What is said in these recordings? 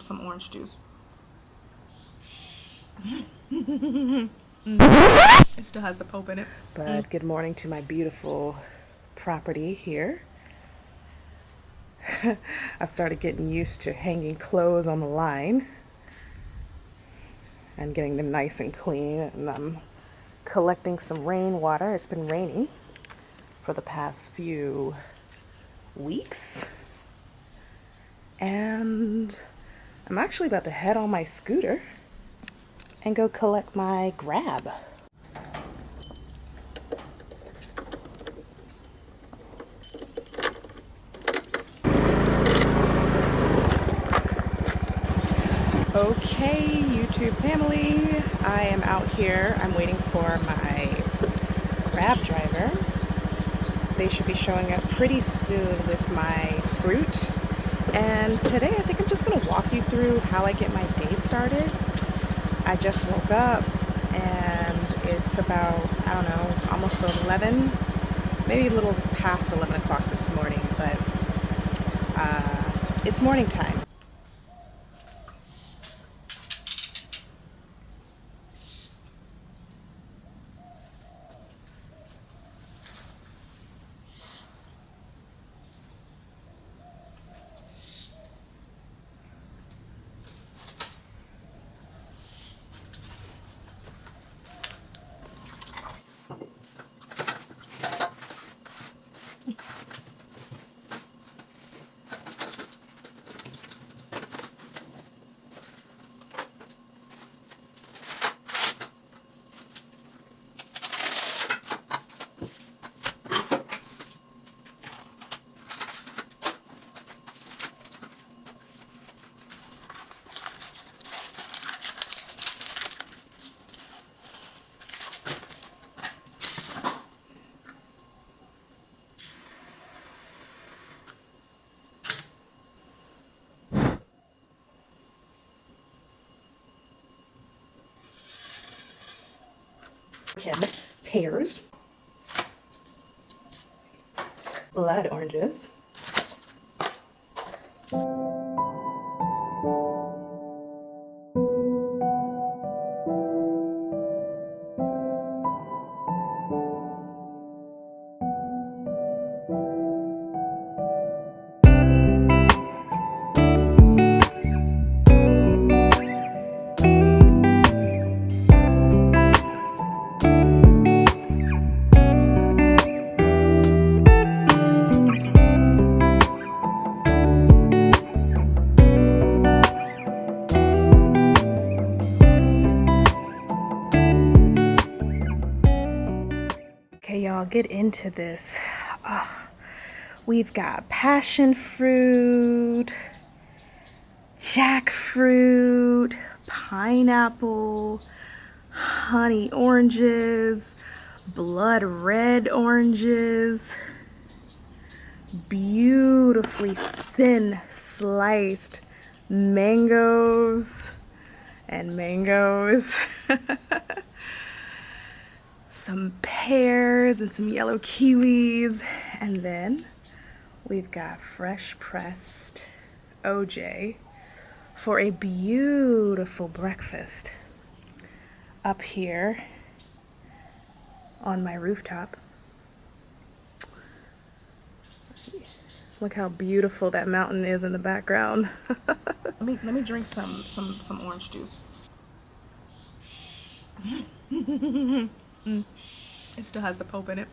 some orange juice. It still has the pulp in it. But good morning to my beautiful property here. I've started getting used to hanging clothes on the line and getting them nice and clean, and I'm collecting some rainwater. It's been raining for the past few weeks, and I'm actually about to head on my scooter and go collect my grab. Okay, YouTube family, I am out here. I'm waiting for my grab driver. They should be showing up pretty soon with my fruit. And today I think I'm just going to walk you through how I get my day started. I just woke up and it's about, I don't know, almost 11, maybe a little past 11 o'clock this morning, but it's morning time. Pears, blood oranges, Okay, y'all, get into this. We've got passion fruit, jackfruit, pineapple, honey oranges, blood red oranges, beautifully thin sliced mangoes and mangoes. Some pears and some yellow kiwis, and then we've got fresh pressed OJ for a beautiful breakfast up here on my rooftop. Look how beautiful that mountain is in the background. Let me drink some orange juice. It still has the pulp in it.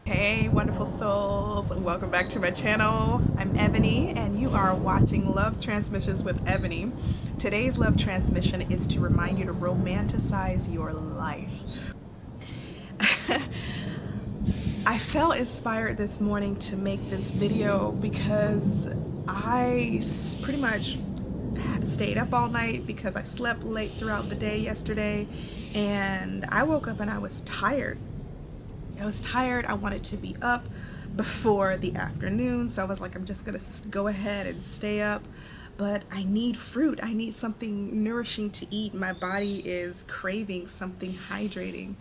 Hey wonderful souls, welcome back to my channel. I'm Evanye and you are watching Love Transmissions with Evanye. Today's love transmission is to remind you to romanticize your life. I felt inspired this morning to make this video because I pretty much stayed up all night because I slept late throughout the day yesterday, and I woke up and I was tired. I wanted to be up before the afternoon, so I was like, I'm just gonna go ahead and stay up, but I need fruit. I need something nourishing to eat. My body is craving something hydrating.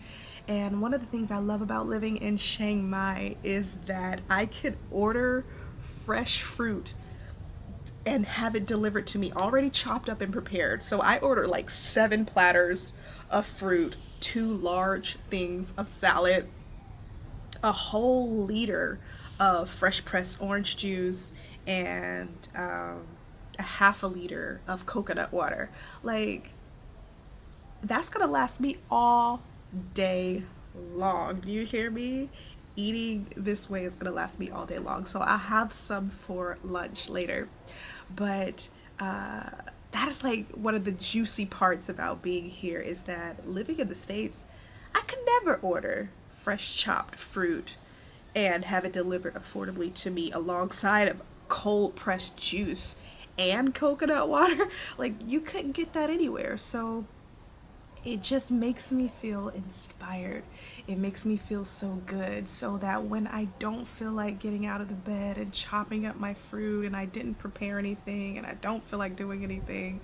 And one of the things I love about living in Chiang Mai is that I could order fresh fruit and have it delivered to me already chopped up and prepared. So I ordered like 7 platters of fruit, 2 large things of salad, a whole liter of fresh pressed orange juice, and a half a liter of coconut water. Like, that's gonna last me all day long. Do you hear me? Eating this way is gonna last me all day long. So I'll have some for lunch later. But that is like one of the juicy parts about being here, is that living in the States, I could never order fresh chopped fruit and have it delivered affordably to me alongside of cold pressed juice and coconut water. Like, you couldn't get that anywhere. So it just makes me feel inspired. It makes me feel so good, so that when I don't feel like getting out of the bed and chopping up my fruit, and I didn't prepare anything and I don't feel like doing anything,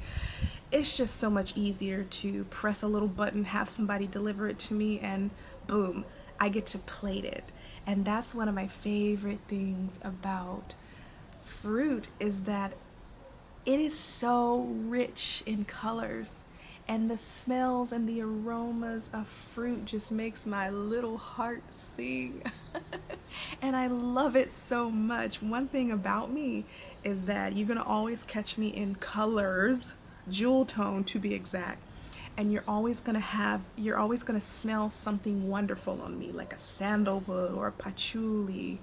it's just so much easier to press a little button, have somebody deliver it to me, and boom, I get to plate it. And that's one of my favorite things about fruit, is that it is so rich in colors, and the smells and the aromas of fruit just makes my little heart sing. And I love it so much. One thing about me is that you're gonna always catch me in colors, jewel tone to be exact, and you're always gonna smell something wonderful on me, like a sandalwood or a patchouli,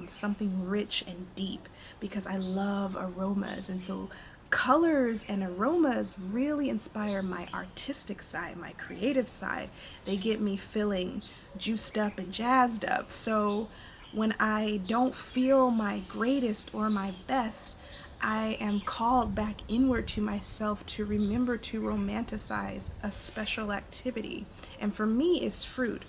something rich and deep, because I love aromas. And so colors and aromas really inspire my artistic side, my creative side. They get me feeling juiced up and jazzed up. So when I don't feel my greatest or my best, I am called back inward to myself to remember to romanticize a special activity. And for me, it's fruit.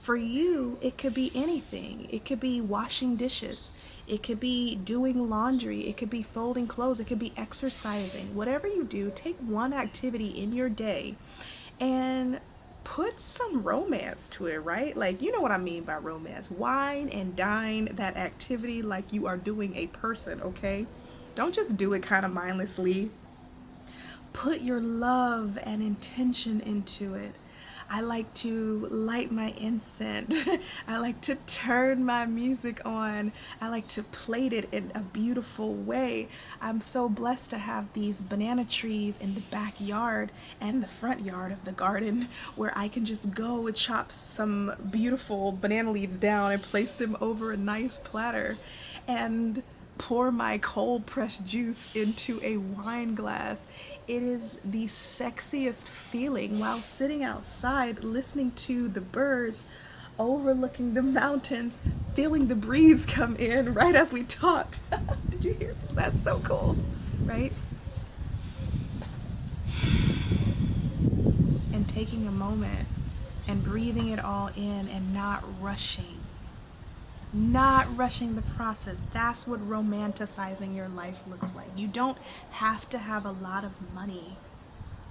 For you, it could be anything. It could be washing dishes. It could be doing laundry. It could be folding clothes. It could be exercising. Whatever you do, take one activity in your day and put some romance to it, right? Like, you know what I mean by romance. Wine and dine that activity like you are doing a person, okay? Don't just do it kind of mindlessly. Put your love and intention into it. I like to light my incense. I like to turn my music on. I like to plate it in a beautiful way. I'm so blessed to have these banana trees in the backyard and the front yard of the garden, where I can just go and chop some beautiful banana leaves down and place them over a nice platter, and pour my cold pressed juice into a wine glass. It is the sexiest feeling while sitting outside listening to the birds, overlooking the mountains, feeling the breeze come in right as we talk. Did you hear? That's so cool, right? And taking a moment and breathing it all in and not rushing. Not rushing the process. That's what romanticizing your life looks like. You don't have to have a lot of money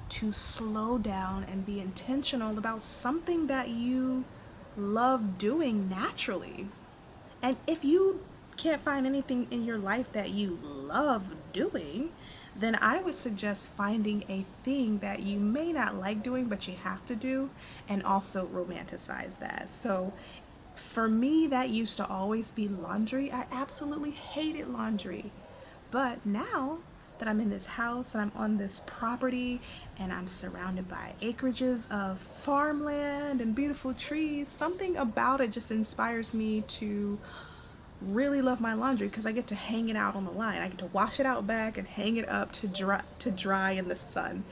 to slow down and be intentional about something that you love doing naturally. And if you can't find anything in your life that you love doing, then I would suggest finding a thing that you may not like doing but you have to do, and also romanticize that. So for me, that used to always be laundry. I absolutely hated laundry. But now that I'm in this house and I'm on this property and I'm surrounded by acreages of farmland and beautiful trees, something about it just inspires me to really love my laundry, because I get to hang it out on the line. I get to wash it out back and hang it up to dry in the sun.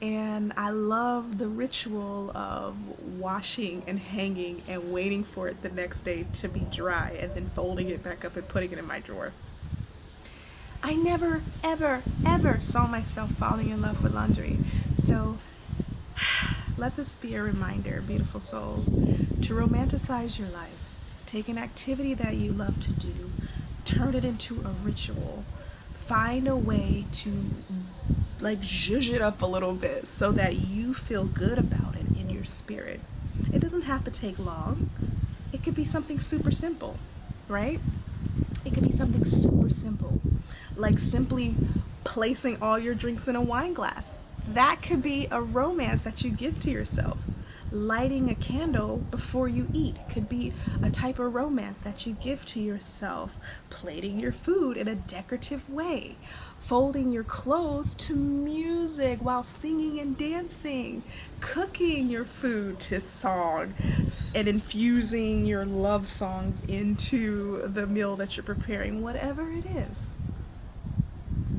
And I love the ritual of washing and hanging and waiting for it the next day to be dry, and then folding it back up and putting it in my drawer. I never, ever, ever saw myself falling in love with laundry. So let this be a reminder, beautiful souls, to romanticize your life. Take an activity that you love to do, turn it into a ritual. Find a way to like zhuzh it up a little bit so that you feel good about it in your spirit. It doesn't have to take long. It could be something super simple, right? It could be something super simple. like simply placing all your drinks in a wine glass. That could be a romance that you give to yourself. Lighting a candle before you eat could be a type of romance that you give to yourself. Plating your food in a decorative way. Folding your clothes to music while singing and dancing. Cooking your food to song and infusing your love songs into the meal that you're preparing, whatever it is.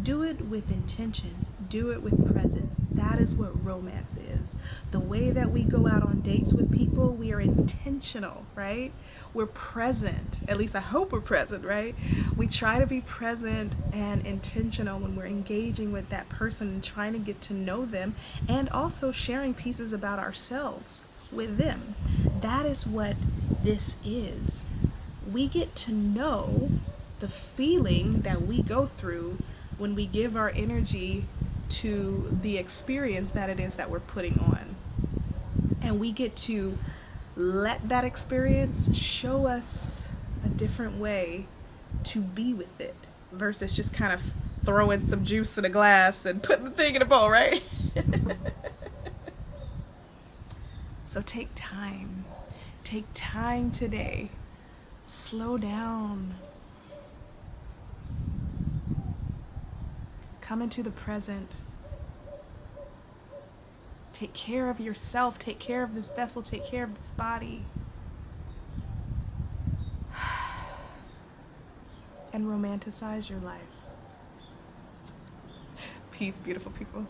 Do it with intention. Do it with presence. That is what romance is. The way that we go out on dates with people, we are intentional, right? We're present. At least I hope we're present, right? We try to be present and intentional when we're engaging with that person and trying to get to know them, and also sharing pieces about ourselves with them. That is what this is. We get to know the feeling that we go through when we give our energy to the experience that it is that we're putting on. And we get to let that experience show us a different way to be with it versus just kind of throwing some juice in a glass and putting the thing in a bowl, right? So take time. Take time today. Slow down. Come into the present. Take care of yourself. Take care of this vessel. Take care of this body. And romanticize your life. Peace, beautiful people.